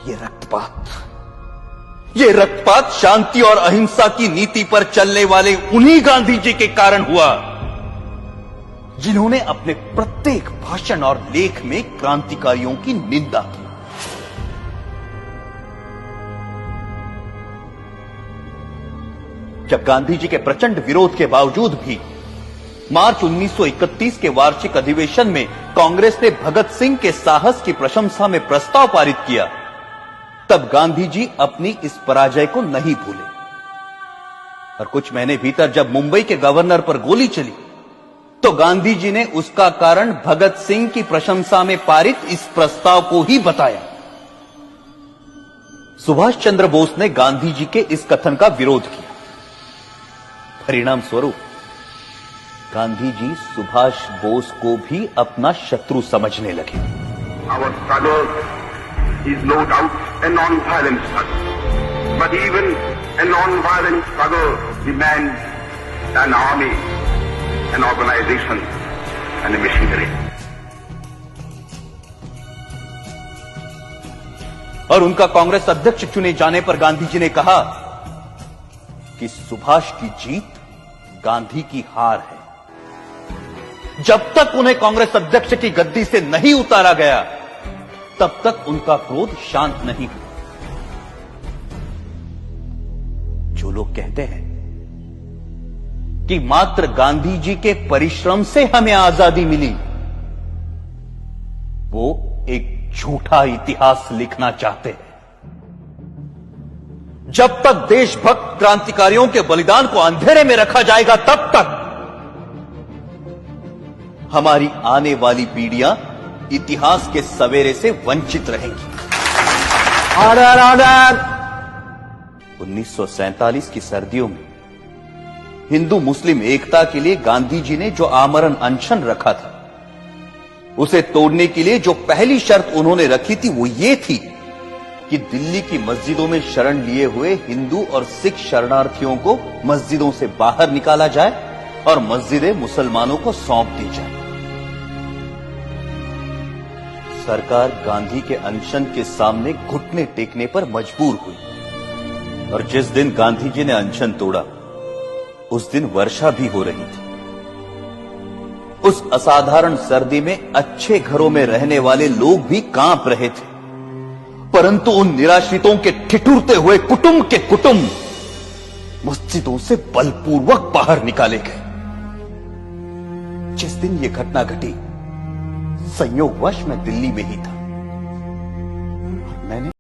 ये रक्तपात शांति और अहिंसा की नीति पर चलने वाले उन्हीं गांधी जी के कारण हुआ जिन्होंने अपने प्रत्येक भाषण और लेख में क्रांतिकारियों की निंदा की। जब गांधी जी के प्रचंड विरोध के बावजूद भी मार्च 1931 के वार्षिक अधिवेशन में कांग्रेस ने भगत सिंह के साहस की प्रशंसा में प्रस्ताव पारित किया, तब गांधी जी अपनी इस पराजय को नहीं भूले और कुछ महीने भीतर जब मुंबई के गवर्नर पर गोली चली तो गांधी जी ने उसका कारण भगत सिंह की प्रशंसा में पारित इस प्रस्ताव को ही बताया। सुभाष चंद्र बोस ने गांधी जी के इस कथन का विरोध किया। परिणाम स्वरूप गांधी जी सुभाष बोस को भी अपना शत्रु समझने लगे। Our struggle is no doubt a non-violent struggle, but even a non-violent struggle demands an army, an organization, and a machinery. और उनका कांग्रेस अध्यक्ष चुने जाने पर गांधी जी ने कहा कि सुभाष की जीत गांधी की हार है। जब तक उन्हें कांग्रेस अध्यक्ष की गद्दी से नहीं उतारा गया तब तक उनका क्रोध शांत नहीं हुआ। जो लोग कहते हैं कि मात्र गांधी जी के परिश्रम से हमें आजादी मिली, वो एक झूठा इतिहास लिखना चाहते हैं। जब तक देशभक्त क्रांतिकारियों के बलिदान को अंधेरे में रखा जाएगा तब तक हमारी आने वाली पीढ़ियां इतिहास के सवेरे से वंचित रहेंगी। Order order. 1947 की सर्दियों में हिंदू मुस्लिम एकता के लिए गांधी जी ने जो आमरण अनशन रखा था, उसे तोड़ने के लिए जो पहली शर्त उन्होंने रखी थी वो ये थी कि दिल्ली की मस्जिदों में शरण लिए हुए हिंदू और सिख शरणार्थियों को मस्जिदों से बाहर निकाला जाए और मस्जिदें मुसलमानों को सौंप दी जाए। सरकार गांधी के अनशन के सामने घुटने टेकने पर मजबूर हुई और जिस दिन गांधी जी ने अनशन तोड़ा उस दिन वर्षा भी हो रही थी। उस असाधारण सर्दी में अच्छे घरों में रहने वाले लोग भी कांप रहे थे, परंतु उन निराश्रितों के ठिठुरते हुए कुटुंब के कुटुंब मस्जिदों से बलपूर्वक बाहर निकाले गए। जिस दिन यह घटना घटी संयोगवश मैं दिल्ली में ही था। मैंने